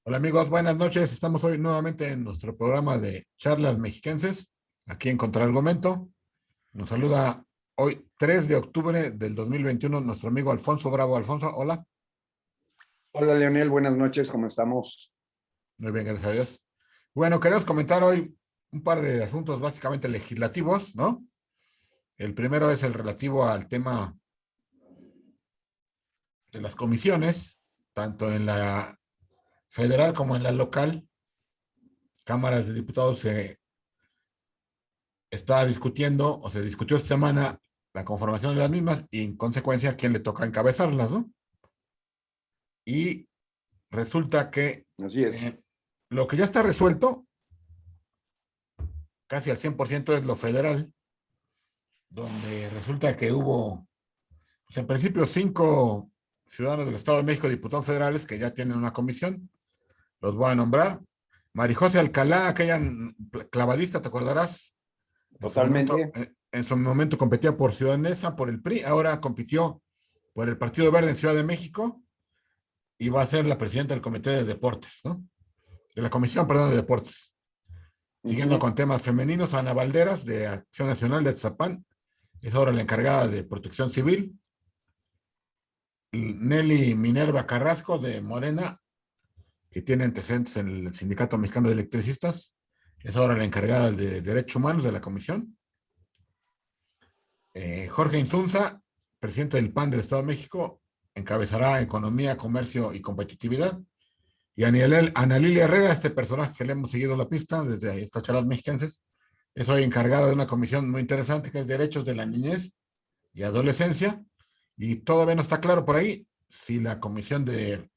Hola amigos, buenas noches. Estamos hoy nuevamente en nuestro programa de charlas mexiquenses, aquí en Contraargumento. Nos saluda hoy 3 de octubre del 2021 nuestro amigo Alfonso Bravo. Alfonso, hola. Hola Leonel, buenas noches, ¿cómo estamos? Muy bien, gracias a Dios. Bueno, queremos comentar hoy un par de asuntos básicamente legislativos, ¿no? El primero es el relativo al tema de las comisiones, tanto en la federal como en la local. Cámaras de Diputados se está discutiendo o se discutió esta semana la conformación de las mismas y en consecuencia a quién le toca encabezarlas, ¿no? Y resulta que Así es. lo que ya está resuelto, casi al 100% es lo federal, donde resulta que hubo, pues en principio, 5 ciudadanos del Estado de México, diputados federales, que ya tienen una comisión. Los voy a nombrar. Marijose Alcalá, aquella clavadista, ¿te acordarás? Totalmente. En su momento competía por Ciudadanesa, por el PRI, ahora compitió por el Partido Verde en Ciudad de México y va a ser la presidenta del Comité de Deportes, ¿no? De la Comisión, perdón, de Deportes. Siguiendo Ujú. con temas femeninos, Ana Valderas, de Acción Nacional de Atzapán, es ahora la encargada de Protección Civil. Nelly Minerva Carrasco, de Morena, que tiene antecedentes en el Sindicato Mexicano de Electricistas, es ahora la encargada de Derechos Humanos de la Comisión. Jorge Insunza, presidente del PAN del Estado de México, encabezará Economía, Comercio y Competitividad. Y Ana Lilia Herrera, este personaje que le hemos seguido la pista desde estas charlas mexicanas, es hoy encargada de una comisión muy interesante que es Derechos de la Niñez y Adolescencia. Y todavía no está claro por ahí si la comisión de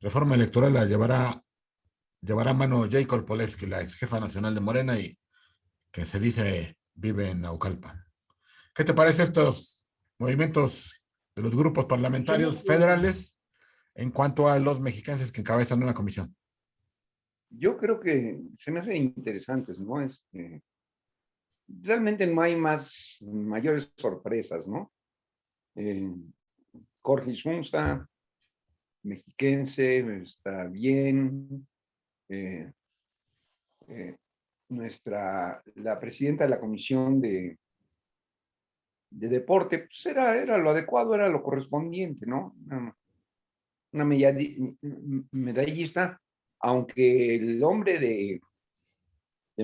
reforma electoral la llevará a mano Jacob Polewski, la ex jefa nacional de Morena y que se dice vive en Naucalpan. ¿Qué te parece estos movimientos de los grupos parlamentarios federales en cuanto a los mexicanos que encabezan una comisión? Yo creo que se me hacen interesantes, ¿no? Realmente no hay mayores sorpresas, ¿no? Eh, Jorge Isunza, mexiquense, está bien. Eh, eh, la presidenta de la Comisión de Deporte, pues era lo adecuado, era lo correspondiente, ¿no? Una medallista, aunque el hombre de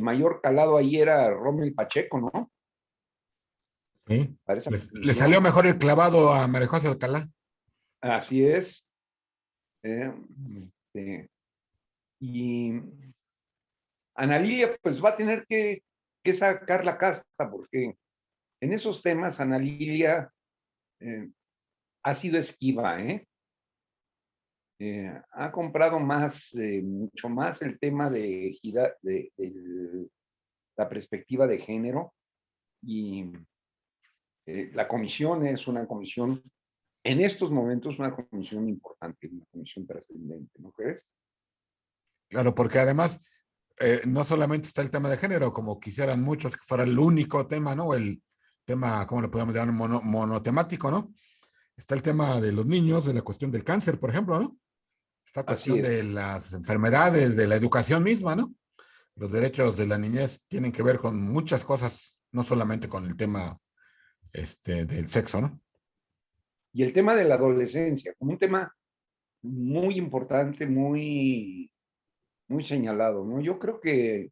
mayor calado ahí era Rommel Pacheco, ¿no? Sí. Para esa Le salió comisión. mejor el clavado a María José Alcalá. Así es. eh, este, y Ana Lilia, pues va a tener que sacar la casta, porque en esos temas Ana Lilia ha sido esquiva, ¿eh? Ha comprado mucho más el tema de la perspectiva de género y la comisión es una comisión, en estos momentos, una comisión importante, una comisión trascendente, ¿no crees? Claro, porque además no solamente está el tema de género, como quisieran muchos que fuera el único tema, ¿no? El tema, ¿cómo le podemos llamar? Monotemático, ¿no? Está el tema de los niños, de la cuestión del cáncer, por ejemplo, ¿no? Esta Así cuestión de es. las enfermedades, de la educación misma, ¿no? Los derechos de la niñez tienen que ver con muchas cosas, no solamente con el tema del sexo, ¿no? Y el tema de la adolescencia, como un tema muy importante, muy señalado, ¿no? Yo creo que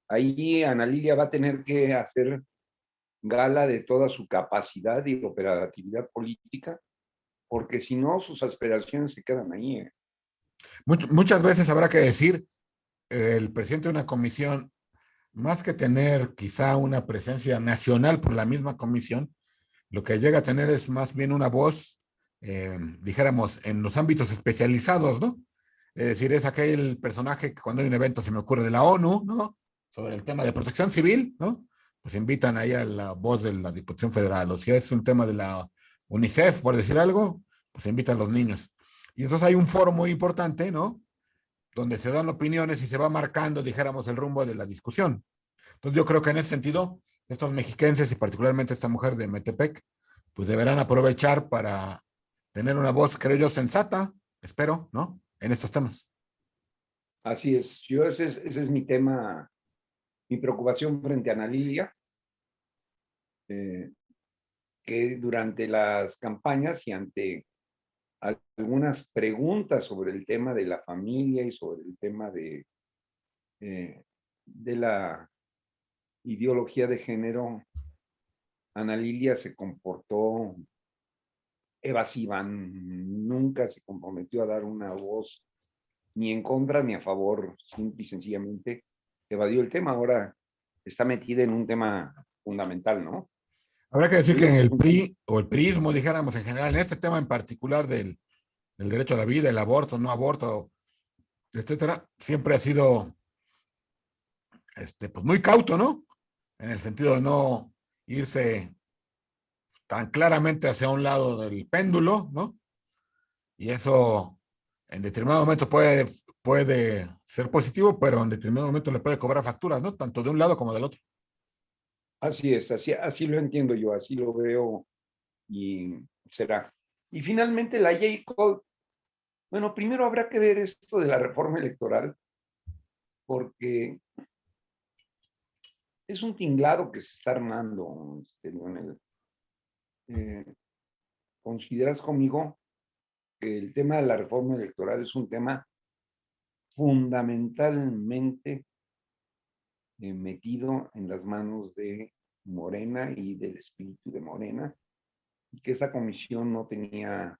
ahí Ana Lilia va a tener que hacer gala de toda su capacidad y operatividad política, porque si no, sus aspiraciones se quedan ahí, ¿eh? Muchas veces habrá que decir, el presidente de una comisión, más que tener quizá una presencia nacional por la misma comisión, lo que llega a tener es más bien una voz, dijéramos, en los ámbitos especializados, ¿no? Es decir, es aquel personaje que cuando hay un evento, se me ocurre, de la ONU, ¿no? Sobre el tema de protección civil, ¿no? Pues invitan ahí a la voz de la Diputación Federal, o si es un tema de la UNICEF, por decir algo, pues invitan a los niños. Y entonces hay un foro muy importante, ¿no? Donde se dan opiniones y se va marcando, dijéramos, el rumbo de la discusión. Entonces yo creo que en ese sentido, estos mexiquenses y particularmente esta mujer de Metepec, pues deberán aprovechar para tener una voz, creo yo, sensata, espero, ¿no? En estos temas. Así es. Ese es mi tema, mi preocupación frente a Ana Lilia, eh, que durante las campañas y ante algunas preguntas sobre el tema de la familia y sobre el tema de la ideología de género, Ana Lilia se comportó evasiva, nunca se comprometió a dar una voz ni en contra ni a favor, simple y sencillamente evadió el tema. Ahora está metida en un tema fundamental, ¿no? Habrá que decir Yo que le en el pregunto, PRI o el PRIismo, dijéramos en general, en este tema en particular del derecho a la vida, el aborto, no aborto, etcétera, siempre ha sido pues muy cauto, ¿no? En el sentido de no irse tan claramente hacia un lado del péndulo, ¿no? Y eso en determinado momento puede ser positivo, pero en determinado momento le puede cobrar facturas, ¿no? Tanto de un lado como del otro. así es, así lo entiendo yo, así lo veo y será. Y finalmente la J. Cole, bueno, primero habrá que ver esto de la reforma electoral, porque es un tinglado que se está armando, Leonel. Eh, ¿Consideras conmigo que el tema de la reforma electoral es un tema fundamentalmente metido en las manos de Morena y del espíritu de Morena, y que esa comisión no tenía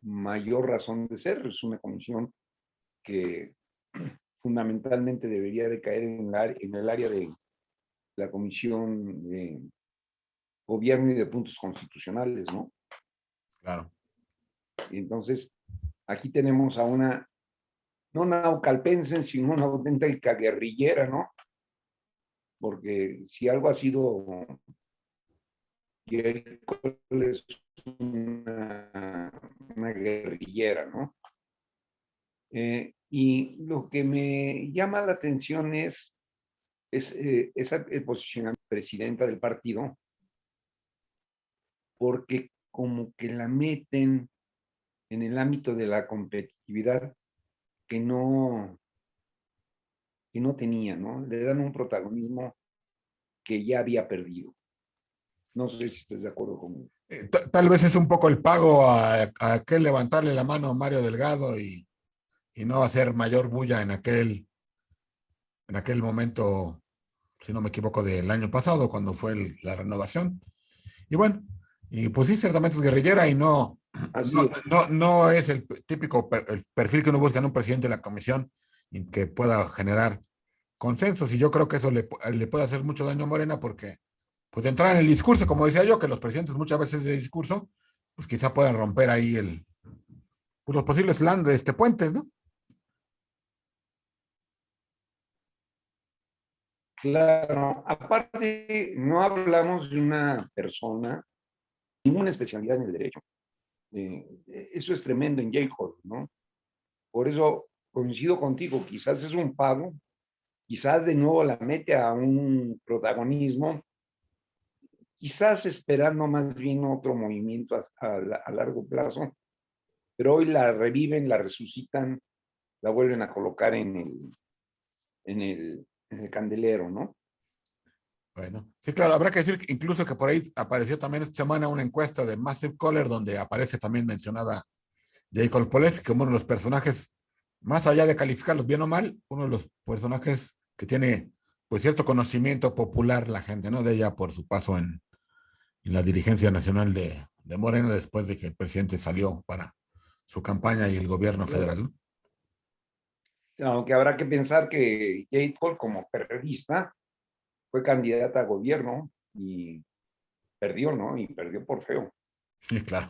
mayor razón de ser? Es una comisión que fundamentalmente debería de caer en el área de la Comisión de Gobierno y de Puntos Constitucionales, ¿no? Claro. Y entonces, aquí tenemos a una, no naucalpense, sino una auténtica guerrillera, ¿no? Porque si algo ha sido, y es una guerrillera, ¿no? Y lo que me llama la atención es el posicionamiento de la presidenta del partido, porque como que la meten en el ámbito de la competitividad que no, que no tenía, ¿no? Le dan un protagonismo que ya había perdido. No sé si estás de acuerdo conmigo. Tal vez es un poco el pago a aquel levantarle la mano a Mario Delgado y no hacer mayor bulla en aquel momento, si no me equivoco, del año pasado, cuando fue la renovación. Y bueno, y pues sí, ciertamente es guerrillera y Así es. no es el típico el perfil que uno busca en un presidente de la comisión y que pueda generar consensos. Y yo creo que eso le puede hacer mucho daño a Morena porque, pues de entrar en el discurso, como decía yo, que los presidentes muchas veces de discurso, pues quizá puedan romper ahí pues los posibles puentes, ¿no? Claro, aparte, no hablamos de una persona, ninguna especialidad en el derecho. Eso es tremendo en J. Cole, ¿no? Por eso coincido contigo, quizás es un pago, quizás de nuevo la mete a un protagonismo, quizás esperando más bien otro movimiento a largo plazo, pero hoy la reviven, la resucitan, la vuelven a colocar en el candelero, ¿no? Bueno, sí, claro, habrá que decir que incluso que por ahí apareció también esta semana una encuesta de Massive Caller donde aparece también mencionada Jacob Polet como uno de los personajes, más allá de calificarlos bien o mal, uno de los personajes que tiene pues cierto conocimiento popular la gente, ¿no? De ella por su paso en la dirigencia nacional de Morena después de que el presidente salió para su campaña y el gobierno Claro. federal, ¿no? Aunque habrá que pensar que Kate Cole, como periodista, fue candidata a gobierno y perdió, ¿no? Y perdió por feo. Sí, claro.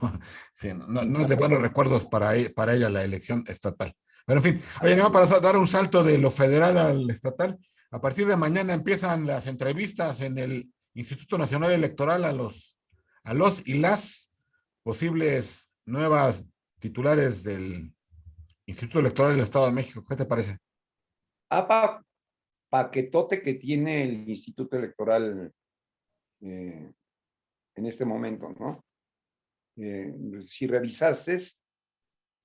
Sí, Y no es de buenos tampoco, recuerdos para ella la elección estatal. Pero en fin, oye, así no, para es. dar un salto de lo federal al estatal, a partir de mañana empiezan las entrevistas en el Instituto Nacional Electoral a los y las posibles nuevas titulares del Instituto Electoral del Estado de México. ¿Qué te parece? APA, paquetote que tiene el Instituto Electoral eh, en este momento, ¿no? Si revisaste,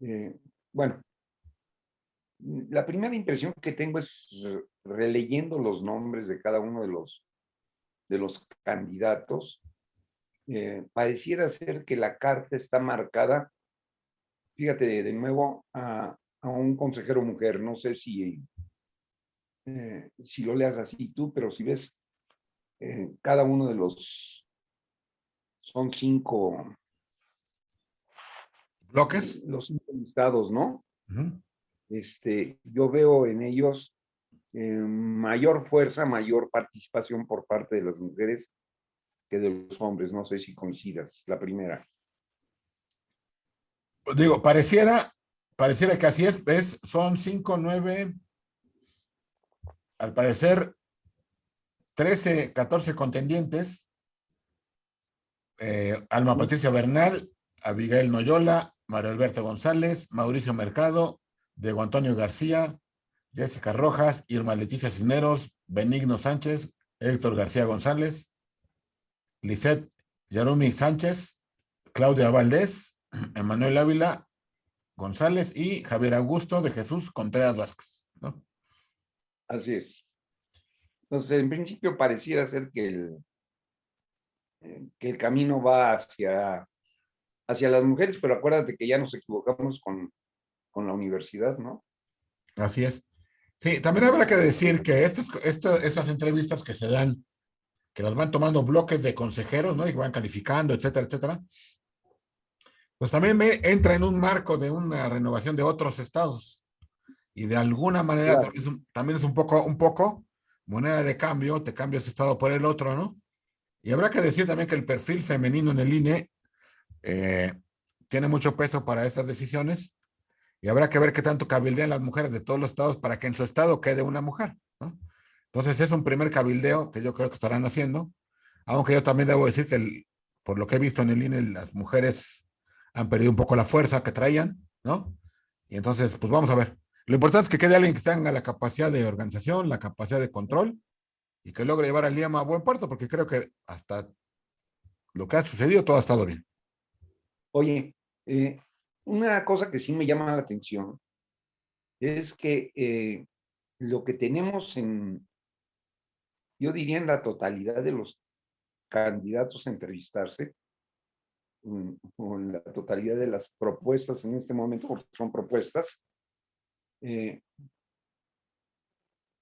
eh, bueno, la primera impresión que tengo es releyendo los nombres de cada uno de los candidatos. Pareciera ser que la carta está marcada, fíjate, de nuevo, a un consejero mujer. No sé si lo leas así tú, pero si ves cada uno de los, son ¿Bloques? los 5 listados, ¿no? Ujú. Yo veo en ellos mayor fuerza, mayor participación por parte de las mujeres que de los hombres. No sé si coincidas, la primera. Digo, pareciera que así son 5, 9, al parecer 13, 14 contendientes. Alma Sí, Patricia Bernal, Abigail Noyola, Mario Alberto González, Mauricio Mercado, Diego Antonio García, Jessica Rojas, Irma Leticia Cisneros, Benigno Sánchez, Héctor García González, Lisette Yarumi Sánchez, Claudia Valdés, Emanuel Ávila González y Javier Augusto de Jesús Contreras Vázquez, ¿no? así es. Entonces, en principio pareciera ser que el camino va hacia las mujeres, pero acuérdate que ya nos equivocamos con la universidad, ¿no? Así es. Sí, también habrá que decir que estas entrevistas que se dan, que las van tomando bloques de consejeros, ¿no? Y van calificando, etcétera, etcétera, pues también entra en un marco de una renovación de otros estados. Y de alguna manera Claro. también es un poco moneda de cambio, te cambias estado por el otro, ¿no? Y habrá que decir también que el perfil femenino en el INE eh, tiene mucho peso para estas decisiones y habrá que ver qué tanto cabildean las mujeres de todos los estados para que en su estado quede una mujer, ¿no? Entonces es un primer cabildeo que yo creo que estarán haciendo, aunque yo también debo decir que por lo que he visto en el INE, las mujeres han perdido un poco la fuerza que traían, ¿no? Y entonces, pues vamos a ver. Lo importante es que quede alguien que tenga la capacidad de organización, la capacidad de control y que logre llevar al IEM a buen puerto, porque creo que hasta lo que ha sucedido todo ha estado bien. Oye, una cosa que sí me llama la atención es que lo que tenemos yo diría en la totalidad de los candidatos a entrevistarse, o en la totalidad de las propuestas en este momento, porque son propuestas, eh,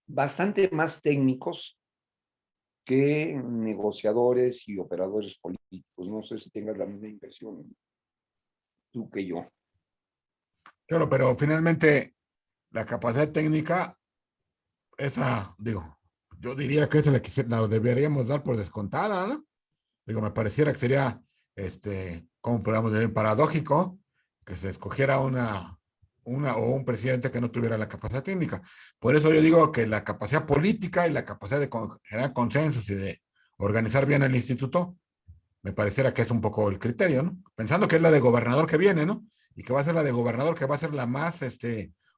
bastante más técnicos que negociadores y operadores políticos. No sé si tengas la misma impresión tú que yo. Claro, pero finalmente la capacidad técnica, esa, digo, yo diría que esa la deberíamos dar por descontada, ¿no? Digo, me pareciera que sería, ¿cómo podríamos decir? Paradójico que se escogiera una o un presidente que no tuviera la capacidad técnica. Por eso yo digo que la capacidad política y la capacidad de generar consensos y de organizar bien el instituto, me pareciera que es un poco el criterio, ¿no? Pensando que es la de gobernador que viene, ¿no? Y que va a ser la de gobernador que va a ser la más,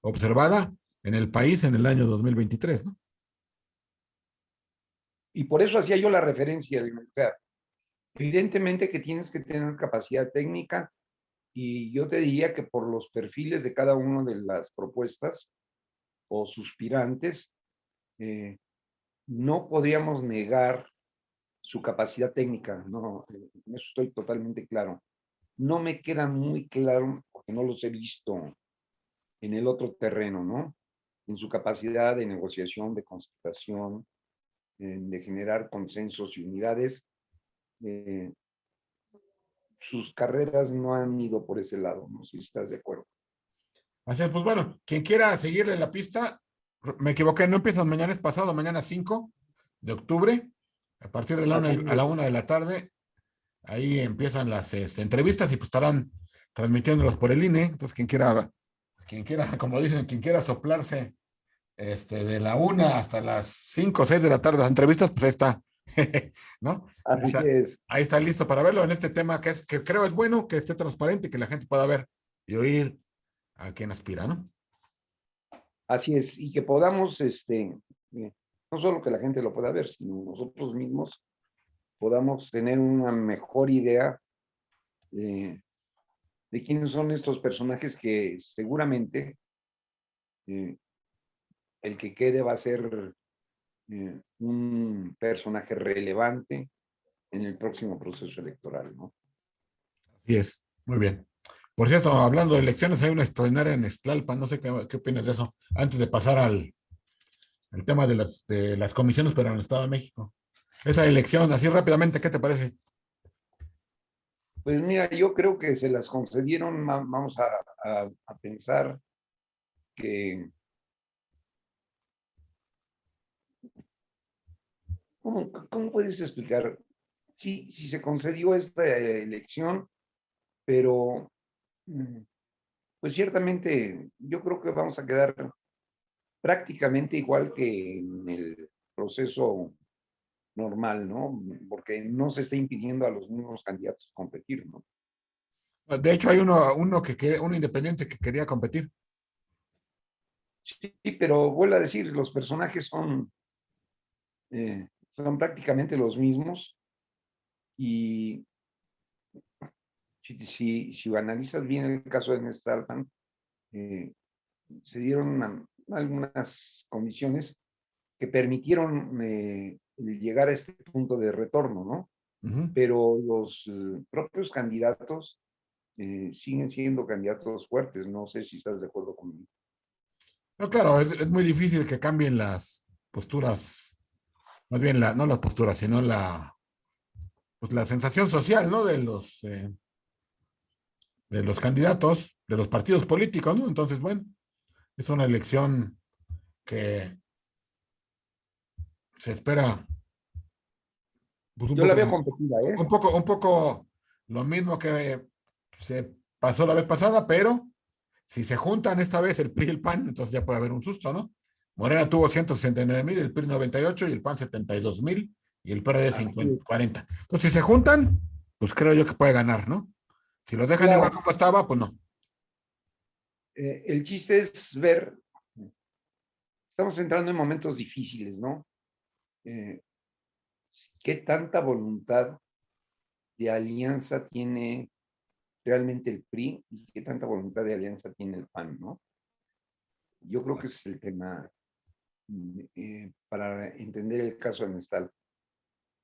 observada en el país en el año 2023, ¿no? Y por eso hacía yo la referencia. O sea, evidentemente que tienes que tener capacidad técnica y yo te diría que por los perfiles de cada una de las propuestas o suspirantes, eh, no podríamos negar su capacidad técnica. No, en eso estoy totalmente claro. No me queda muy claro, porque no los he visto en el otro terreno, ¿no? En su capacidad de negociación, de concertación, de generar consensos y unidades. eh, Sus carreras no han ido por ese lado, no sé si estás de acuerdo. Así es, pues bueno, quien quiera seguirle la pista, me equivoqué, no empiezan mañana, es pasado, mañana 5 de octubre, a partir de Así a la es. 1 de la tarde, ahí empiezan las entrevistas y pues estarán transmitiéndolos por el INE, entonces quien quiera, como dicen, quien quiera soplarse de la 1 hasta las 5 o 6 de la tarde las entrevistas, pues ahí está, ¿no? Ahí Así está, es. ahí está listo para verlo en este tema que creo es bueno, que esté transparente y que la gente pueda ver y oír a quien aspira, ¿no? Así es. Y que podamos, no solo que la gente lo pueda ver, sino nosotros mismos podamos tener una mejor idea de quiénes son estos personajes que seguramente eh, el que quede va a ser un personaje relevante en el próximo proceso electoral, ¿no? Así es, muy bien. Por cierto, hablando de elecciones, hay una extraordinaria en Tlalpan, no sé qué opinas de eso, antes de pasar al tema de las comisiones, pero en el Estado de México. Esa elección, así rápidamente, ¿qué te parece? Pues mira, yo creo que se las concedieron, vamos a pensar que, ¿cómo puedes explicar? Sí, sí se concedió esta elección, pero pues ciertamente yo creo que vamos a quedar prácticamente igual que en el proceso normal, ¿no? Porque no se está impidiendo a los mismos candidatos competir, ¿no? De hecho, hay un independiente que quería competir. Sí, pero vuelvo a decir, los personajes son prácticamente los mismos y si analizas bien el caso de Nestalpan, eh, se dieron algunas condiciones que permitieron llegar a este punto de retorno, ¿no? Ujú. Pero los propios candidatos siguen siendo candidatos fuertes. No sé si estás de acuerdo conmigo. No, claro, es muy difícil que cambien las posturas, más bien no las posturas, sino pues la sensación social, ¿no? De los candidatos, de los partidos políticos, ¿no? Entonces, bueno, es una elección que se espera, pues Yo la veo competida, ¿eh? un poco lo mismo que se pasó la vez pasada, pero si se juntan esta vez el PRI y el PAN, entonces ya puede haber un susto, ¿no? Morena tuvo 169,000, el PRI 98 y el PAN 72,000 y el PRD Así 50, es. 40. Entonces, si se juntan, pues creo yo que puede ganar, ¿no? Si los dejan igual Claro, como estaba, pues no. el chiste es ver, estamos entrando en momentos difíciles, ¿no? Eh, ¿Qué tanta voluntad de alianza tiene realmente el PRI y qué tanta voluntad de alianza tiene el PAN, ¿no? Yo creo que ese es el tema para entender el caso de Nestal.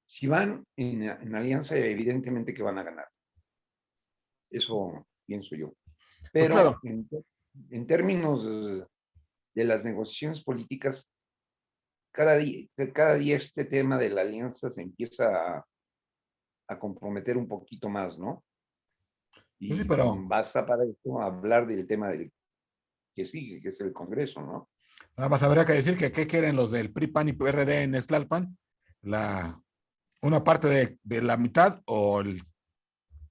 Si van en alianza, evidentemente que van a ganar. Eso pienso yo. Pues Pero claro, en términos de las negociaciones políticas, cada día este tema de la alianza se empieza a comprometer un poquito más, ¿no? pues sí, Y pero basta para esto hablar del tema del que sigue, que es el Congreso, ¿no? nada más habría que decir que qué quieren los del PRI, PAN y PRD en Tlalpan, la, una parte de la mitad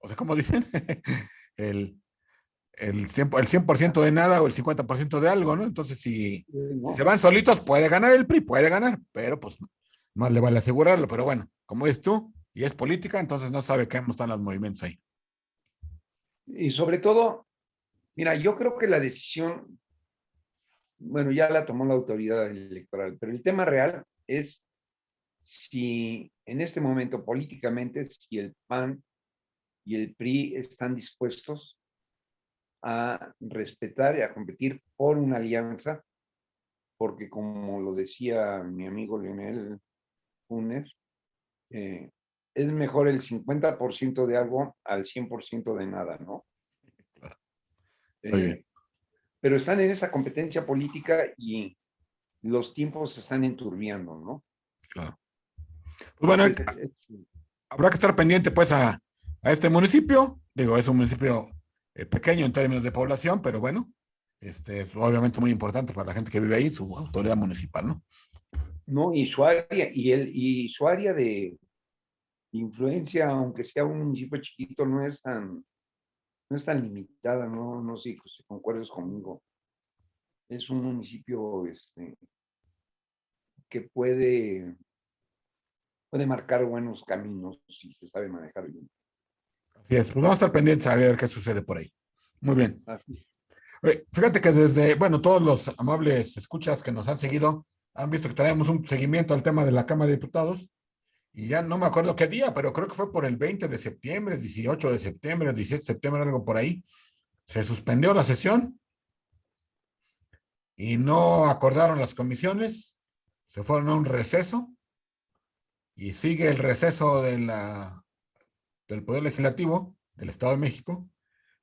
o sea, ¿cómo dicen? el, el 100% de nada o el 50% de algo, ¿no? Entonces, si se ¿No? van solitos, puede ganar el PRI, puede ganar, pero pues más le vale asegurarlo. Pero bueno, como es tú y es política, entonces no sabe cómo están los movimientos ahí. Y sobre todo, mira, yo creo que la decisión, bueno, ya la tomó la autoridad electoral, pero el tema real es si en este momento políticamente, si el PAN y el PRI están dispuestos a respetar y a competir por una alianza, porque como lo decía mi amigo Leonel Funes, eh, es mejor el 50% de algo al 100% de nada, ¿no? Muy bien, Eh, pero están en esa competencia política y los tiempos se están enturbiando, ¿no? claro. Pues bueno, habrá que estar pendiente pues a este municipio. Digo, es un municipio pequeño en términos de población, pero bueno, es obviamente muy importante para la gente que vive ahí, su autoridad municipal, ¿no? ¿no? Y su área, y su área de influencia, aunque sea un municipio chiquito, no es tan limitada, ¿no? No sé si concuerdas conmigo. Es un municipio que puede marcar buenos caminos si se sabe manejar bien. Así es, pues vamos a estar pendientes a ver qué sucede por ahí. Muy bien. Así. Fíjate que bueno, todos los amables escuchas que nos han seguido han visto que traemos un seguimiento al tema de la Cámara de Diputados y ya no me acuerdo qué día, pero creo que fue por el 20 de septiembre, 18 de septiembre, 17 de septiembre, algo por ahí. Se suspendió la sesión y no acordaron las comisiones, se fueron a un receso y sigue el receso del Poder Legislativo del Estado de México,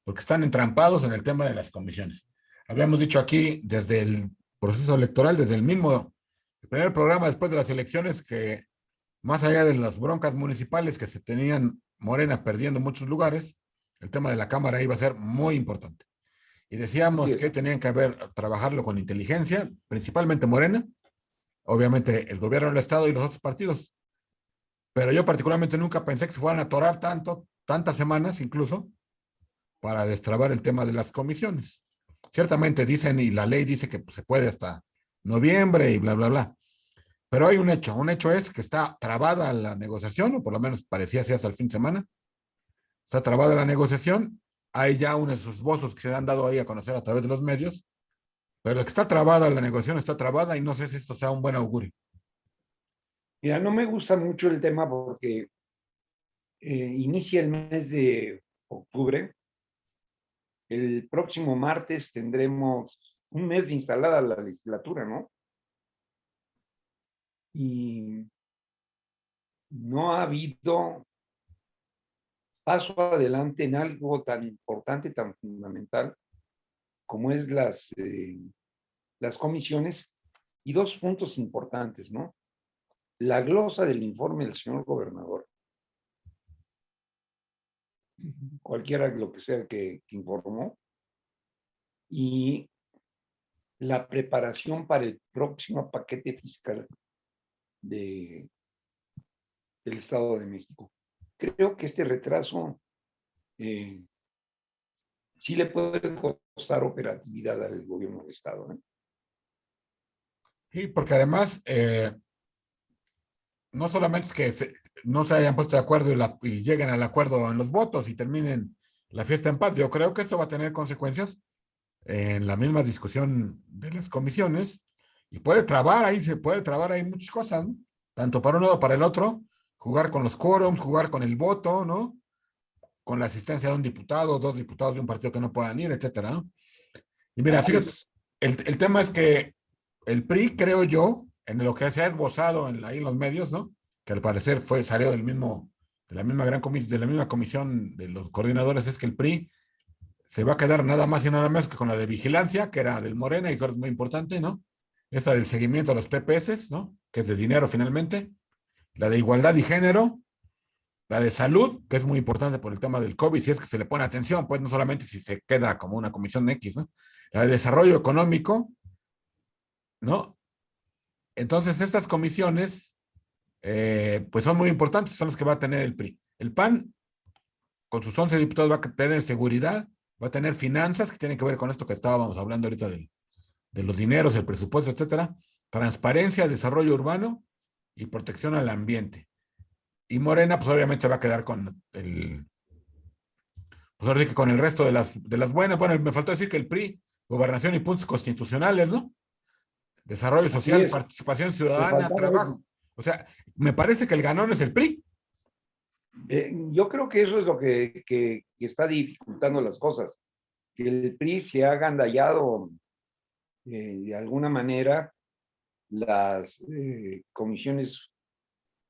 porque están entrampados en el tema de las comisiones. Habíamos dicho aquí desde el proceso electoral, desde el primer programa después de las elecciones, que más allá de las broncas municipales que se tenían Morena perdiendo muchos lugares, el tema de la Cámara iba a ser muy importante. Y Así decíamos es. que tenían que trabajarlo con inteligencia, principalmente Morena, obviamente el gobierno del Estado y los otros partidos. Pero yo particularmente nunca pensé que se fueran a atorar tantas semanas incluso, para destrabar el tema de las comisiones. Ciertamente dicen, y la ley dice que pues, se puede hasta noviembre y bla, bla, bla. Pero hay un hecho es que está trabada la negociación, o por lo menos parecía así hasta el fin de semana, está trabada la negociación, hay ya unos esbozos que se han dado ahí a conocer a través de los medios, pero que está trabada la negociación, está trabada y no sé si esto sea un buen augurio. Mira, no me gusta mucho el tema porque inicia el mes de octubre. El próximo martes tendremos un mes de instalada la legislatura, ¿no? Y no ha habido paso adelante en algo tan importante, tan fundamental como es las comisiones, y dos puntos importantes, ¿no? La glosa del informe del señor gobernador, cualquiera lo que sea que informó, y la preparación para el próximo paquete fiscal de, del Estado de México. Creo que este retraso eh, sí le puede costar operatividad al gobierno del Estado, ¿eh? Y porque además, no solamente es que no se hayan puesto de acuerdo y lleguen al acuerdo en los votos y terminen la fiesta en paz, yo creo que esto va a tener consecuencias en la misma discusión de las comisiones y se puede trabar ahí muchas cosas, ¿no? Tanto para uno como para el otro, jugar con los quórums, jugar con el voto, ¿no? Con la asistencia de un diputado, dos diputados de un partido que no puedan ir, etcétera, ¿no? Y mira, Así fíjate, es. el tema es que el PRI, creo yo, en lo que se ha esbozado ahí en los medios, ¿no? Que al parecer salió de la misma de la misma comisión de los coordinadores, es que el PRI se va a quedar nada más y nada menos que con la de vigilancia, que era del Morena y que es muy importante, ¿no? Esta del seguimiento a los PPS, ¿no? Que es de dinero finalmente. La de igualdad y género, la de salud, que es muy importante por el tema del COVID, si es que se le pone atención, pues no solamente si se queda como una comisión X, ¿no? La de desarrollo económico, ¿no? Entonces, estas comisiones, pues son muy importantes, son las que va a tener el PRI. El PAN, con sus 11 diputados, va a tener seguridad, va a tener finanzas, que tienen que ver con esto que estábamos hablando ahorita de los dineros, el presupuesto, etcétera, transparencia, desarrollo urbano y protección al ambiente. Y Morena, pues obviamente va a quedar pues ahora sí que con el resto de las buenas. Bueno, me faltó decir que el PRI, gobernación y puntos constitucionales, ¿no? Desarrollo Así social, es. participación Le ciudadana, faltaba eso. trabajo. O sea, me parece que el ganón es el PRI. Yo creo que eso es lo que está dificultando las cosas, que el PRI se ha agandallado de alguna manera las comisiones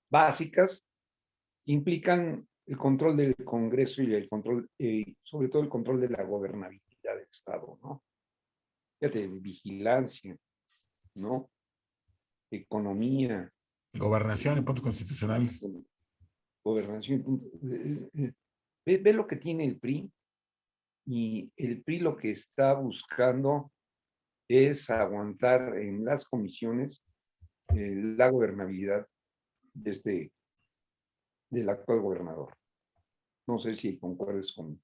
básicas que implican el control del Congreso y el control, sobre todo el control de la gobernabilidad del Estado, ¿no? Fíjate, vigilancia, ¿no? Economía, Gobernación y eh, puntos constitucionales. gobernación. Ve lo que tiene el PRI, y el PRI lo que está buscando es aguantar en las comisiones la gobernabilidad de del actual gobernador. No sé si concuerdes con.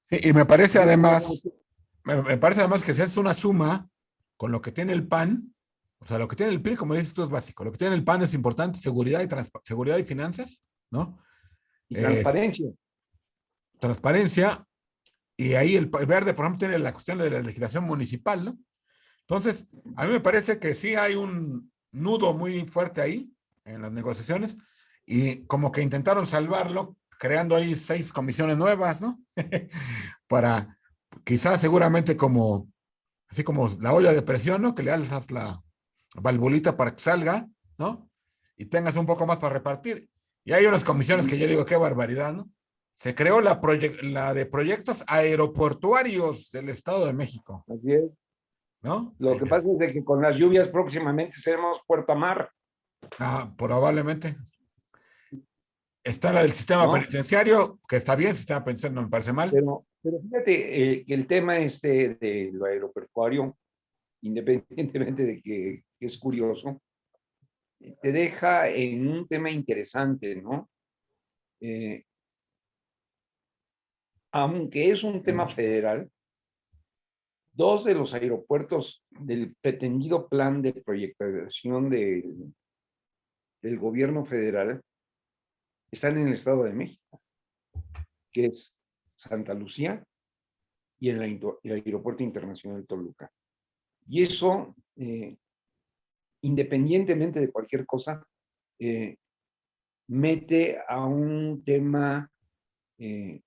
Sí, y me parece Yo no veo además, mucho. me parece además que si es una suma con lo que tiene el PAN, o sea, lo que tiene el PRI, como dices tú, es básico. Lo que tiene el PAN es importante, seguridad y finanzas, ¿no? Y Eh, transparencia. transparencia, y ahí el verde, por ejemplo, tiene la cuestión de la legislación municipal, ¿no? Entonces, a mí me parece que sí hay un nudo muy fuerte ahí en las negociaciones y como que intentaron salvarlo creando ahí 6 comisiones nuevas, ¿no? Para quizás seguramente como así como la olla de presión, ¿no? Que le alzas la valvulita para que salga, ¿no? Y tengas un poco más para repartir. Y hay unas comisiones que yo digo, qué barbaridad, ¿no? Se creó la de proyectos aeroportuarios del Estado de México, Así es. ¿no? Lo que pasa es de que con las lluvias próximamente seremos Puerto Mar, Probablemente. Está la del sistema ¿no? penitenciario, que está bien, sistema penitenciario no me parece mal. Pero fíjate que el tema este de lo aeroportuario, independientemente de que es curioso, te deja en un tema interesante, ¿no? Eh, aunque es un tema federal, dos de los aeropuertos del pretendido plan de proyectación del gobierno federal están en el Estado de México, que es Santa Lucía y el Aeropuerto Internacional Toluca. Y eso, independientemente de cualquier cosa, mete a un tema de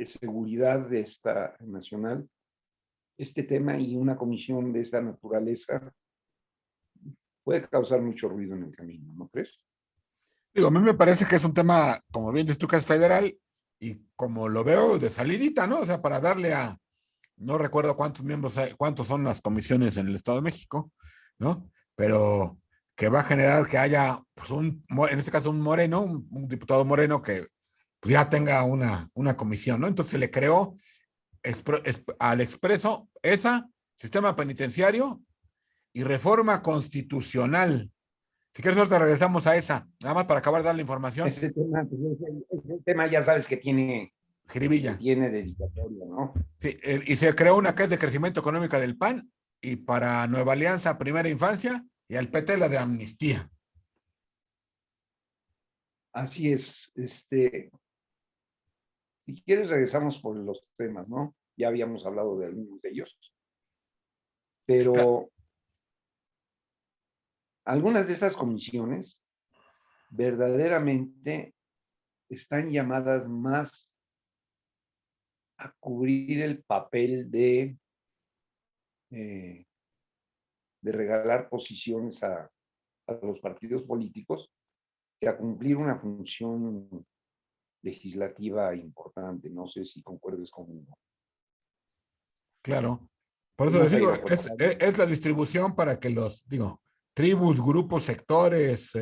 seguridad de esta nacional, este tema y una comisión de esta naturaleza puede causar mucho ruido en el camino, ¿no crees? Digo, a mí me parece que es un tema, como bien dices tú, que es federal y como lo veo de salidita, ¿no? O sea, para darle a, no recuerdo cuántos miembros hay, cuántos son las comisiones en el Estado de México, ¿no? Pero que va a generar que haya, pues en este caso, un moreno, un diputado moreno que pues, ya tenga una comisión, ¿no? Entonces se le creó al expreso esa, sistema penitenciario y reforma constitucional. Si quieres, ahorita regresamos a esa, nada más para acabar de dar la información. Ese tema ya sabes que Jiribilla. tiene dedicatoria, ¿no? Sí, y se creó una que es de crecimiento económico del PAN y para Nueva Alianza Primera Infancia y al PT la de amnistía. Así es. Si quieres, regresamos por los temas, ¿no? Ya habíamos hablado de algunos de ellos, Sí, claro. pero algunas de esas comisiones verdaderamente están llamadas más a cubrir el papel eh, de regalar posiciones a los partidos políticos que a cumplir una función legislativa importante. No sé si concuerdes conmigo. Claro. Por eso les Temas digo, aeroportuarios. es la distribución para que los, digo, tribus, grupos, sectores,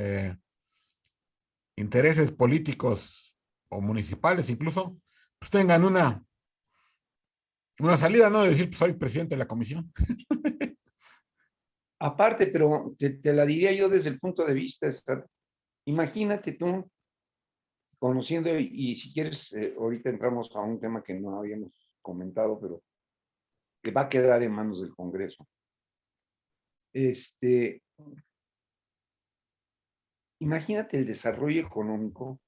intereses políticos o municipales incluso, pues tengan una salida, ¿no? De decir, pues soy presidente de la comisión. Aparte, pero te la diría yo desde el punto de vista, imagínate tú conociendo, y si quieres, ahorita entramos a un tema que no habíamos comentado, pero que va a quedar en manos del Congreso. Imagínate el desarrollo económico,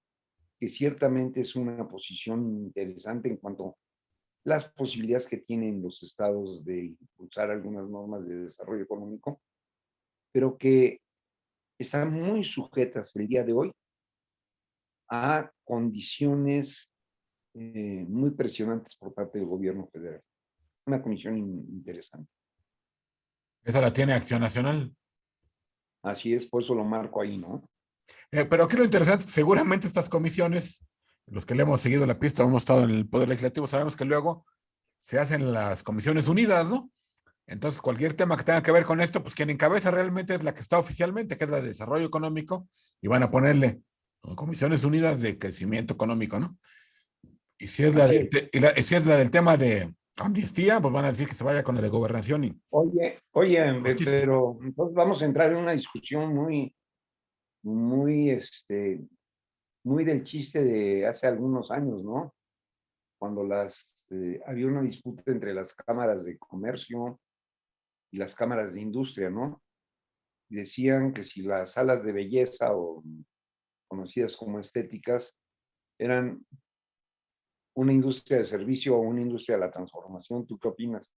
que ciertamente es una posición interesante en cuanto a las posibilidades que tienen los estados de impulsar algunas normas de desarrollo económico, pero que están muy sujetas el día de hoy a condiciones muy presionantes por parte del gobierno federal. Una comisión interesante. Esa la tiene Acción Nacional. Así es, por eso lo marco ahí, ¿no? Pero aquí lo interesante es que seguramente estas comisiones, los que le hemos seguido la pista, hemos estado en el Poder Legislativo, sabemos que luego se hacen las comisiones unidas, ¿no? Entonces, cualquier tema que tenga que ver con esto, pues quien encabeza realmente es la que está oficialmente, que es la de desarrollo económico, y van a ponerle comisiones unidas de crecimiento económico, ¿no? Y si es Así es. si es la del tema de amnistía, pues van a decir que se vaya con la de gobernación y Oye, justicia. pero entonces vamos a entrar en una discusión muy, muy del chiste de hace algunos años, ¿no? Cuando había una disputa entre las cámaras de comercio y las cámaras de industria, ¿no? Y decían que si las salas de belleza o conocidas como estéticas eran una industria de servicio o una industria de la transformación, ¿tú qué opinas?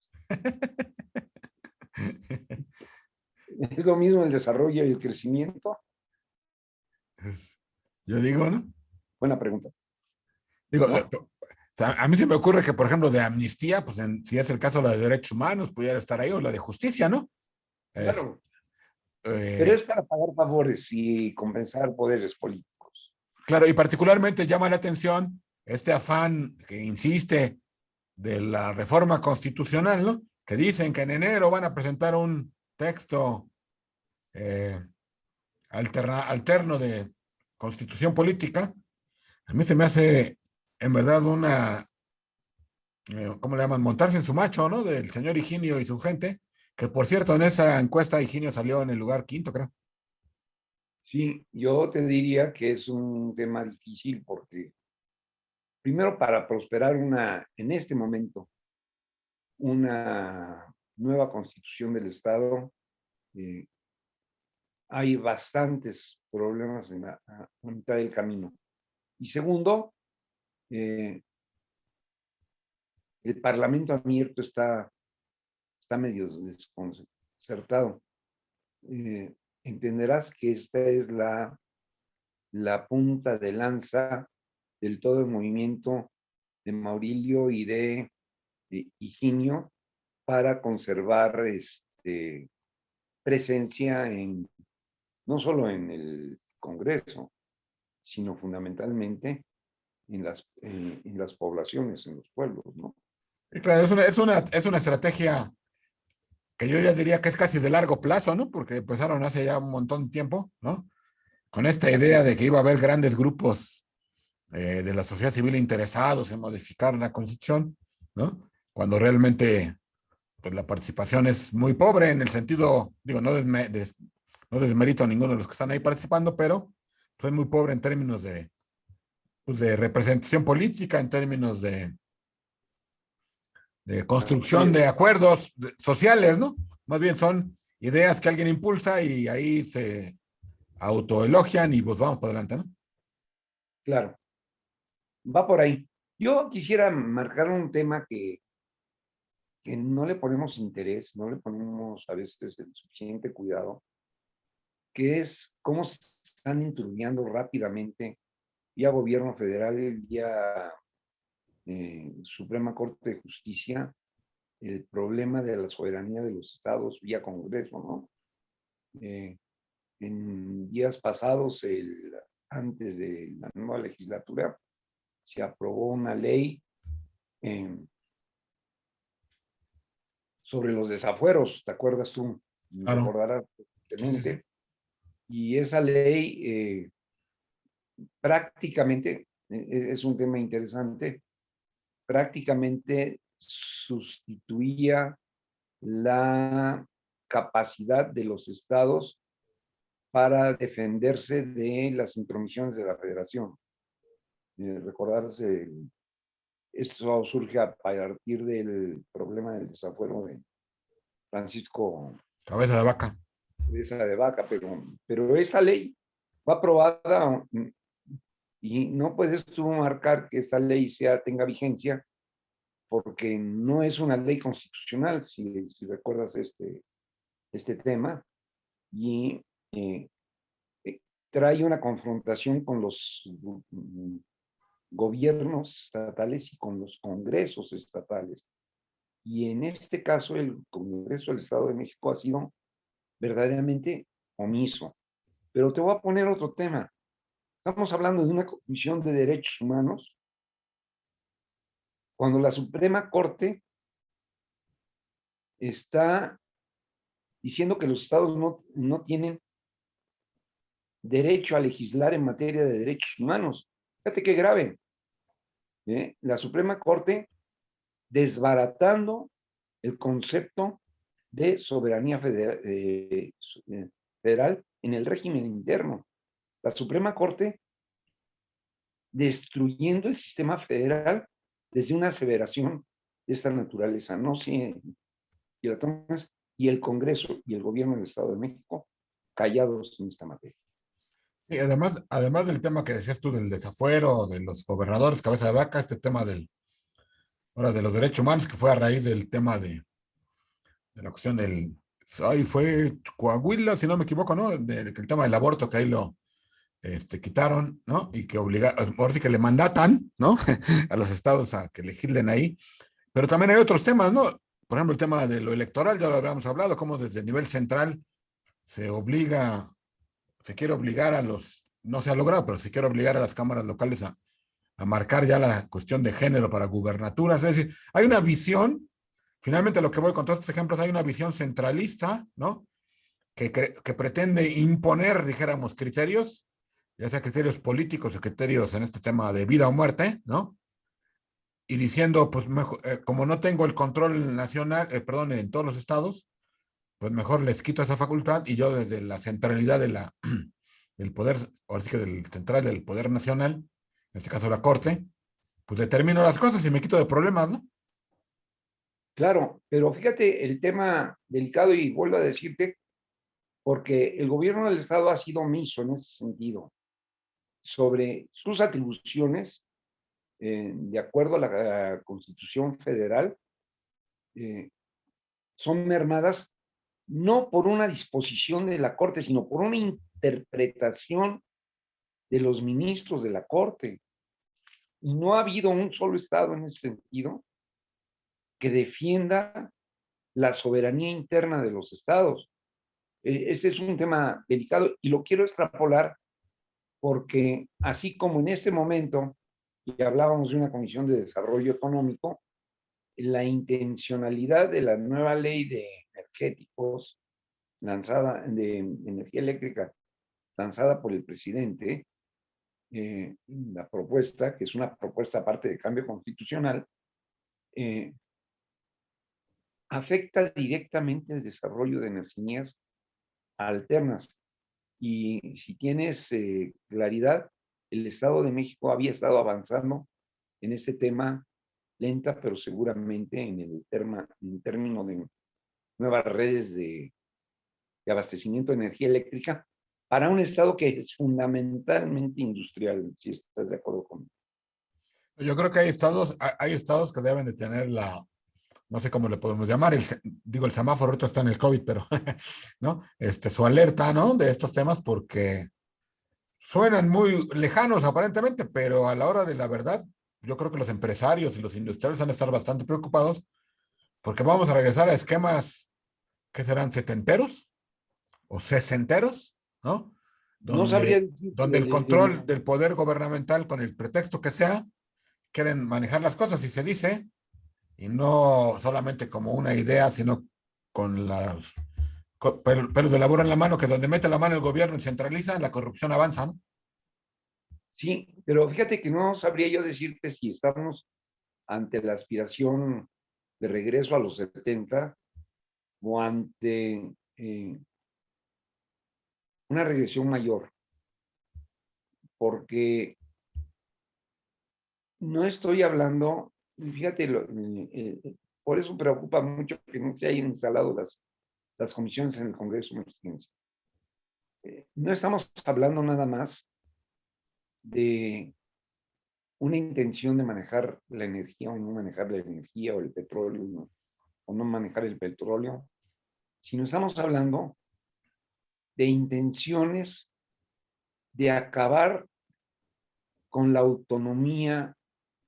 ¿Es lo mismo el desarrollo y el crecimiento? Yo digo, ¿no? Buena pregunta, Digo, ¿no? sea, a mí se me ocurre que, por ejemplo, de amnistía, pues si es el caso la de derechos humanos, pudiera estar ahí, o la de justicia, ¿no? Es, Claro, pero eh, es para pagar favores y compensar poderes políticos. claro, y particularmente llama la atención este afán que insiste de la reforma constitucional, ¿no? Que dicen que en enero van a presentar un texto eh, alterno de constitución política. A mí se me hace, en verdad, ¿cómo le llaman? Montarse en su macho, ¿no? Del señor Higinio y su gente, que por cierto, en esa encuesta Higinio salió en el lugar quinto, creo. Sí, yo te diría que es un tema difícil porque, primero, para prosperar en este momento, una nueva constitución del Estado, eh, hay bastantes problemas en a mitad del camino. Y segundo, eh, el Parlamento abierto está medio desconcertado. Entenderás que esta es la punta de lanza del todo el movimiento de Maurilio y de Higinio para conservar presencia no solo en el Congreso, sino fundamentalmente en las poblaciones, en los pueblos, ¿no? Y claro, es una estrategia que yo ya diría que es casi de largo plazo, ¿no? Porque empezaron hace ya un montón de tiempo, ¿no? Con esta Así idea es. de que iba a haber grandes grupos de la sociedad civil interesados en modificar la Constitución, ¿no? Cuando realmente pues, la participación es muy pobre en el sentido, digo, no desmerito a ninguno de los que están ahí participando, pero pues, es muy pobre en términos de representación política, en términos de Así construcción de es, acuerdos sociales, ¿no? Más bien son ideas que alguien impulsa y ahí se autoelogian y pues vamos para adelante, ¿no? claro. Va por ahí. Yo quisiera marcar un tema que no le ponemos interés, no le ponemos a veces el suficiente cuidado, que es cómo se están intrumiendo rápidamente vía gobierno federal, vía Suprema Corte de Justicia, el problema de la soberanía de los estados vía Congreso, ¿no? Eh, en días pasados, antes de la nueva legislatura, se aprobó una ley eh, sobre los desafueros, ¿te acuerdas tú? Claro. Recordarás Sí, sí, sí. perfectamente. Y esa ley prácticamente, es un tema interesante, prácticamente sustituía la capacidad de los estados para defenderse de las intromisiones de la federación. Recordarás, esto surge a partir del problema del desafuero de Francisco Cabeza de vaca. esa de Vaca, pero esa ley fue aprobada y no puedes tú marcar que esta ley tenga vigencia porque no es una ley constitucional, si recuerdas este tema, y eh, trae una confrontación con los gobiernos estatales y con los congresos estatales. Y en este caso, el Congreso del Estado de México ha sido verdaderamente omiso. Pero te voy a poner otro tema. Estamos hablando de una Comisión de Derechos Humanos cuando la Suprema Corte está diciendo que los estados no tienen derecho a legislar en materia de derechos humanos. Fíjate qué grave. La Suprema Corte desbaratando el concepto de soberanía federal en el régimen interno. La Suprema Corte destruyendo el sistema federal desde una aseveración de esta naturaleza. No sé si la tomas, y el Congreso y el gobierno del Estado de México callados en esta materia. Sí, además del tema que decías tú del desafuero, de los gobernadores, cabeza de vaca, este tema ahora de los derechos humanos, que fue a raíz del tema de la cuestión fue Coahuila, si no me equivoco, ¿no? El tema del aborto, que ahí quitaron, ¿no? Y que ahora sí que le mandatan, ¿no? A los estados a que legislen ahí. Pero también hay otros temas, ¿no? Por ejemplo, el tema de lo electoral, ya lo habíamos hablado, cómo desde el nivel central se quiere obligar no se ha logrado, pero se quiere obligar a las cámaras locales a marcar ya la cuestión de género para gubernaturas. Es decir, hay una visión, finalmente lo que voy con todos estos ejemplos, hay una visión centralista, ¿no? Que pretende imponer, dijéramos, criterios, ya sea criterios políticos o criterios en este tema de vida o muerte, ¿no? Y diciendo, pues mejor, como no tengo el control nacional, perdón, en todos los estados, pues mejor les quito esa facultad y yo desde la centralidad del poder, ahora sí que del central del poder nacional, en este caso la Corte, pues determino las cosas y me quito de problemas, ¿no? Claro, pero fíjate el tema delicado y vuelvo a decirte, porque el gobierno del estado ha sido omiso en ese sentido sobre sus atribuciones, de acuerdo a la Constitución Federal, son mermadas no por una disposición de la Corte, sino por una interpretación de los ministros de la Corte. Y no ha habido un solo estado en ese sentido que defienda la soberanía interna de los estados. Este es un tema delicado y lo quiero extrapolar porque así como en este momento, y hablábamos de una comisión de desarrollo económico, la intencionalidad de la nueva ley de energéticos lanzada, de energía eléctrica, lanzada por el presidente, la propuesta, que es una propuesta aparte de cambio constitucional, afecta directamente el desarrollo de energías alternas. Y si tienes claridad, el Estado de México había estado avanzando en este tema lenta, pero seguramente en términos de nuevas redes de abastecimiento de energía eléctrica para un Estado que es fundamentalmente industrial, si estás de acuerdo conmigo. Yo creo que hay estados que deben de tener no sé cómo le podemos llamar, digo, el semáforo ahorita está en el COVID, pero, ¿no? Su alerta, ¿no? De estos temas porque suenan muy lejanos aparentemente, pero a la hora de la verdad, yo creo que los empresarios y los industriales van a estar bastante preocupados porque vamos a regresar a esquemas que serán setenteros o sesenteros, ¿no? No sabría Donde el control del poder gubernamental, con el pretexto que sea, quieren manejar las cosas y se dice, y no solamente como una idea, sino con las pelos de la burra en la mano, que donde mete la mano el gobierno y centraliza, la corrupción avanza, ¿no? Sí, pero fíjate que no sabría yo decirte si estamos ante la aspiración de regreso a los 70 o ante una regresión mayor, porque no estoy hablando, fíjate, por eso preocupa mucho que no se hayan instalado las comisiones en el Congreso mexicano. No estamos hablando nada más de una intención de manejar la energía o no manejar la energía o el petróleo o no manejar el petróleo, sino estamos hablando de intenciones de acabar con la autonomía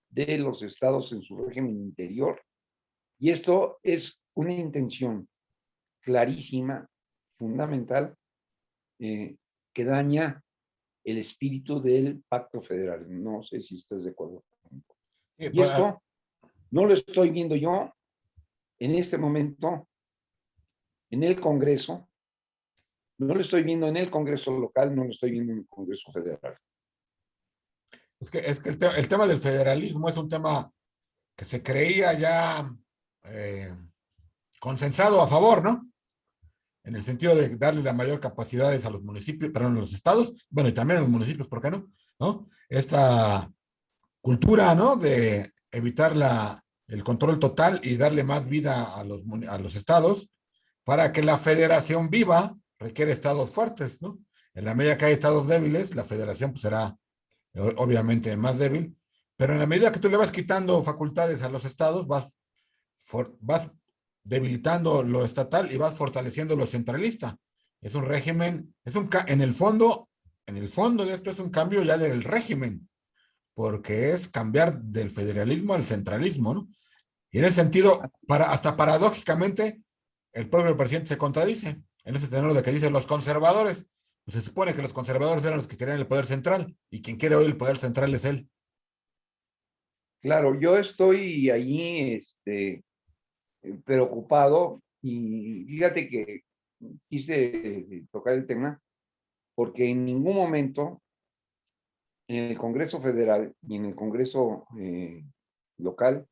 de los estados en su régimen interior. Y esto es una intención clarísima, fundamental, que daña el espíritu del pacto federal. No sé si estás de acuerdo. Sí, Y esto no lo estoy viendo yo en este momento en el Congreso, no lo estoy viendo en el Congreso local, no lo estoy viendo en el Congreso federal. Es que el tema del federalismo es un tema que se creía ya consensado a favor, ¿no? En el sentido de darle la mayor capacidades a los municipios, perdón, a los estados, bueno, y también a los municipios, ¿por qué no? ¿No? Esta cultura, ¿no? De evitar el control total y darle más vida a los estados para que la federación viva requiere estados fuertes, ¿no? En la medida que hay estados débiles, la federación pues, será obviamente más débil, pero en la medida que tú le vas quitando facultades a los estados, vas debilitando lo estatal y vas fortaleciendo lo centralista. Es un régimen, en el fondo, en el fondo de esto es un cambio ya del régimen, porque es cambiar del federalismo al centralismo, ¿no? Y en ese sentido, hasta paradójicamente, el propio presidente se contradice en ese tenor de que dice los conservadores. Pues se supone que los conservadores eran los que querían el poder central, y quien quiere hoy el poder central es él. Claro, yo estoy allí preocupado y fíjate que quise tocar el tema porque en ningún momento en el Congreso Federal y en el Congreso local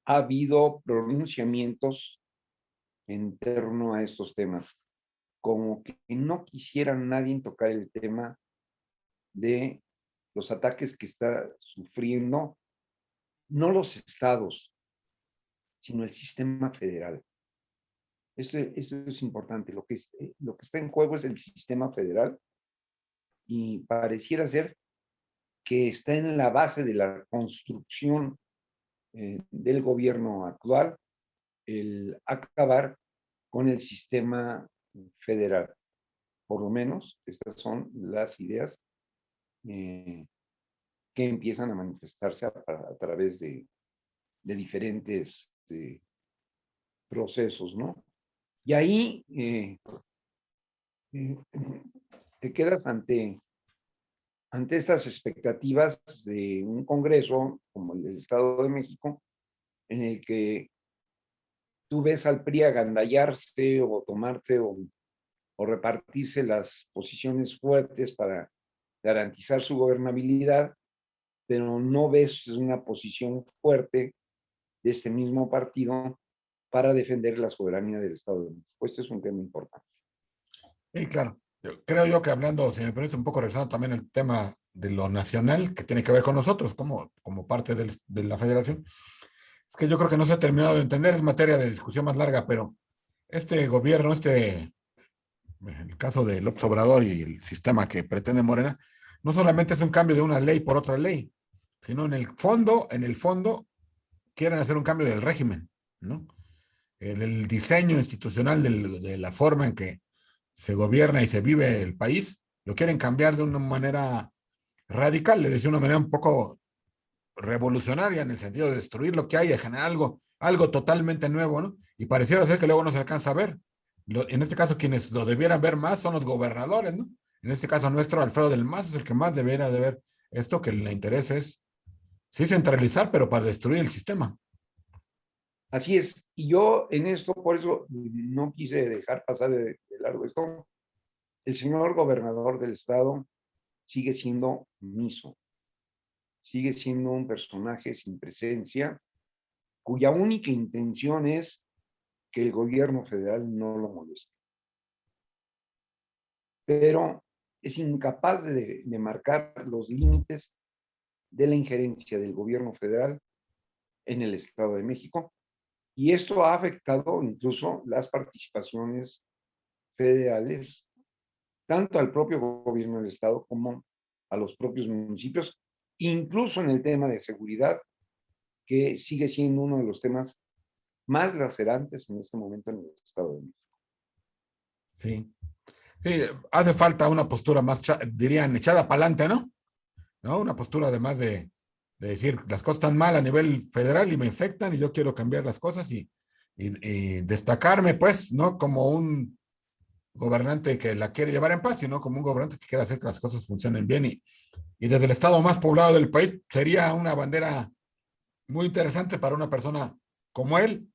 ha habido pronunciamientos en torno a estos temas, como que no quisiera nadie tocar el tema de los ataques que está sufriendo, no los estados, sino el sistema federal. Esto es importante. Lo que está en juego es el sistema federal y pareciera ser que está en la base de la construcción del gobierno actual el acabar con el sistema federal. Por lo menos estas son las ideas que empiezan a manifestarse a través de diferentes procesos, ¿no? Y ahí te quedas ante estas expectativas de un Congreso como el del Estado de México, en el que tú ves al PRI agandallarse o tomarse o repartirse las posiciones fuertes para garantizar su gobernabilidad, pero no ves una posición fuerte de este mismo partido para defender la soberanía del Estado de México. Este es un tema importante. Sí, claro. Creo yo que hablando, si me permite un poco regresando también al tema de lo nacional, que tiene que ver con nosotros como parte de la federación, es que yo creo que no se ha terminado de entender, es materia de discusión más larga, pero este gobierno, en el caso de López Obrador y el sistema que pretende Morena, no solamente es un cambio de una ley por otra ley, sino en el fondo quieren hacer un cambio del régimen, ¿no? Del diseño institucional de la forma en que se gobierna y se vive el país, lo quieren cambiar de una manera radical, es decir, una manera un poco revolucionaria en el sentido de destruir lo que hay, de generar algo totalmente nuevo, ¿no? Y pareciera ser que luego no se alcanza a ver. En este caso, quienes lo debieran ver más son los gobernadores, ¿no? En este caso nuestro, Alfredo del Mazo, es el que más debiera de ver esto, que le interesa es, sí, centralizar, pero para destruir el sistema. Así es. Y yo en esto, por eso no quise dejar pasar de largo esto. El señor gobernador del estado sigue siendo omiso, sigue siendo un personaje sin presencia, cuya única intención es que el gobierno federal no lo moleste. Pero es incapaz de marcar los límites de la injerencia del gobierno federal en el Estado de México. Y esto ha afectado incluso las participaciones federales, tanto al propio gobierno del Estado como a los propios municipios, incluso en el tema de seguridad, que sigue siendo uno de los temas más lacerantes en este momento en el Estado de México. Sí. Sí, hace falta una postura más, dirían, echada para adelante, ¿no? ¿No? Una postura además de decir, las cosas están mal a nivel federal y me afectan y yo quiero cambiar las cosas y destacarme, pues, no como un gobernante que la quiere llevar en paz, sino como un gobernante que quiere hacer que las cosas funcionen bien y desde el estado más poblado del país sería una bandera muy interesante para una persona como él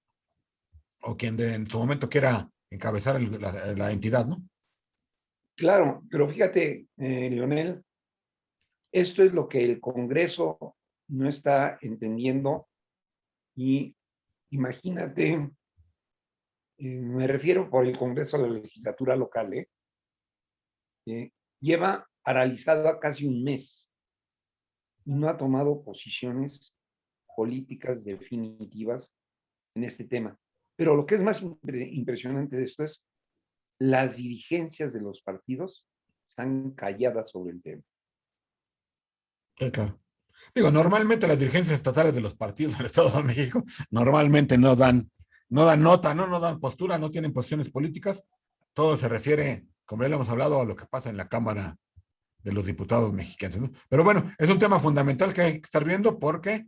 o quien en su momento quiera encabezar la entidad, ¿no? Claro, pero fíjate, Leonel, esto es lo que el Congreso no está entendiendo y imagínate, me refiero por el Congreso de la legislatura local, lleva paralizada casi un mes y no ha tomado posiciones políticas definitivas en este tema. Pero lo que es más impresionante de esto es las dirigencias de los partidos están calladas sobre el tema. Sí, claro. Digo, normalmente las dirigencias estatales de los partidos del Estado de México normalmente no dan nota, no dan postura, no tienen posiciones políticas. Todo se refiere, como ya lo hemos hablado, a lo que pasa en la Cámara de los diputados mexicanos, ¿no? Pero bueno, es un tema fundamental que hay que estar viendo porque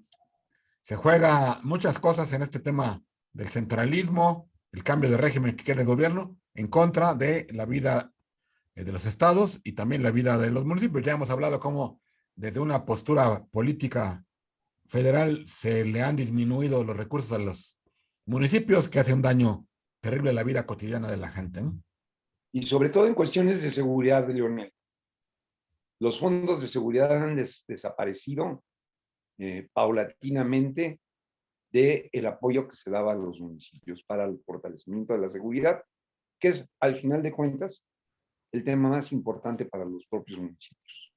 se juega muchas cosas en este tema del centralismo, el cambio de régimen que quiere el gobierno en contra de la vida de los estados y también la vida de los municipios. Ya hemos hablado cómo desde una postura política federal se le han disminuido los recursos a los municipios que hacen un daño terrible a la vida cotidiana de la gente, ¿no? Y sobre todo en cuestiones de seguridad, de Leonel. Los fondos de seguridad han desaparecido paulatinamente del apoyo que se daba a los municipios para el fortalecimiento de la seguridad, que es, al final de cuentas, el tema más importante para los propios municipios.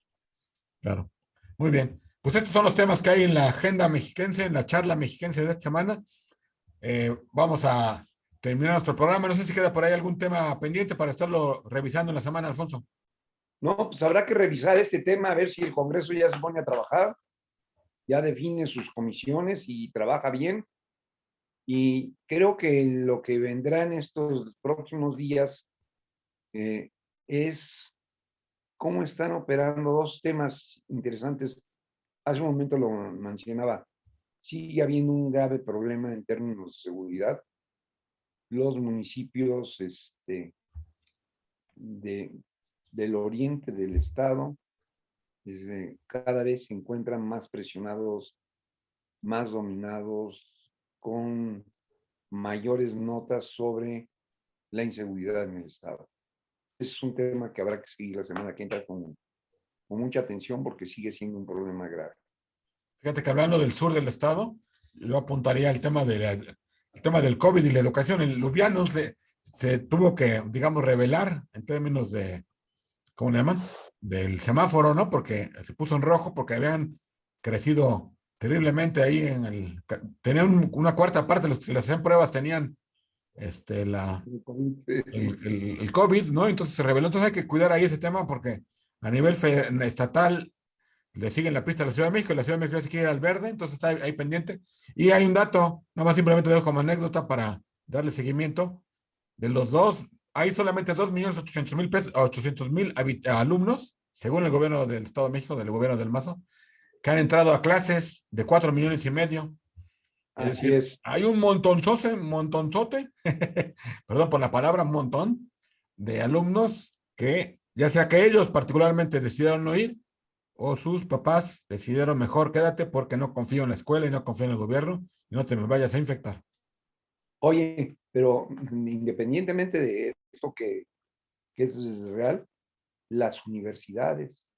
Claro. Muy bien. Pues estos son los temas que hay en la agenda mexiquense, en la charla mexiquense de esta semana. Vamos a terminar nuestro programa. No sé si queda por ahí algún tema pendiente para estarlo revisando en la semana, Alfonso. No, pues habrá que revisar este tema, a ver si el Congreso ya se pone a trabajar, ya define sus comisiones y trabaja bien. Y creo que lo que vendrá en estos próximos días es cómo están operando dos temas interesantes. Hace un momento lo mencionaba, sigue habiendo un grave problema en términos de seguridad. Los municipios del oriente del estado cada vez se encuentran más presionados, más dominados, con mayores notas sobre la inseguridad en el estado. Es un tema que habrá que seguir la semana que entra con mucha atención porque sigue siendo un problema grave. Fíjate que hablando del sur del estado, yo apuntaría el tema el tema del COVID y la educación. En Lubiano se tuvo que, digamos, revelar en términos de, ¿cómo le llaman? Del semáforo, ¿no? Porque se puso en rojo porque habían crecido terriblemente ahí tenían una cuarta parte de los que les hacían pruebas tenían el COVID, ¿no? Entonces se reveló. Entonces hay que cuidar ahí ese tema porque a nivel estatal le siguen la pista a la Ciudad de México, y la Ciudad de México ya se quiere ir al verde, entonces está ahí pendiente. Y hay un dato, nada más simplemente lo dejo como anécdota para darle seguimiento. De los dos, hay solamente 2.800.000 alumnos, según el gobierno del Estado de México, del gobierno del Mazo, que han entrado a clases de 4,5 millones. Es Así decir, es. hay un montonzote, perdón por la palabra, un montón de alumnos que, ya sea que ellos particularmente decidieron no ir, o sus papás decidieron mejor quédate porque no confío en la escuela y no confío en el gobierno y no te me vayas a infectar. Oye, pero independientemente de esto que es real, las universidades,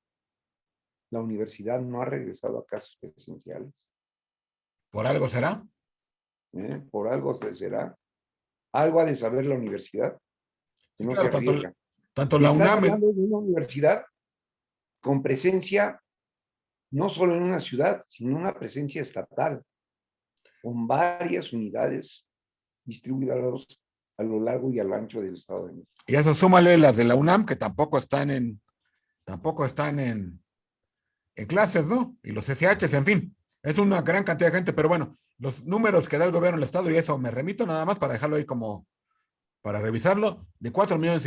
la universidad no ha regresado a clases presenciales. ¿Por algo será? Por algo será. Algo ha de saber la universidad que Sí, no se claro, arriesga. tanto Y la estás UNAM, hablando de una universidad con presencia no solo en una ciudad, sino una presencia estatal, con varias unidades distribuidas a lo largo y a lo ancho del Estado de México. y eso súmale las de la UNAM, que tampoco están en clases, ¿no? Y los SHs, en fin, es una gran cantidad de gente, pero bueno, los números que da el gobierno del Estado, y eso me remito nada más para dejarlo ahí como para revisarlo, de 4,5 millones,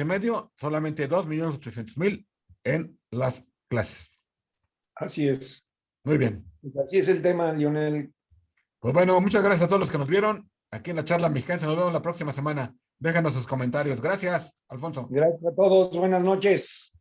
solamente 2,800,000 en las clases. Así es. Muy bien. Pues así es el tema, Lionel. Pues bueno, muchas gracias a todos los que nos vieron aquí en la charla mexicana. Nos vemos la próxima semana. Déjanos sus comentarios. Gracias, Alfonso. Gracias a todos. Buenas noches.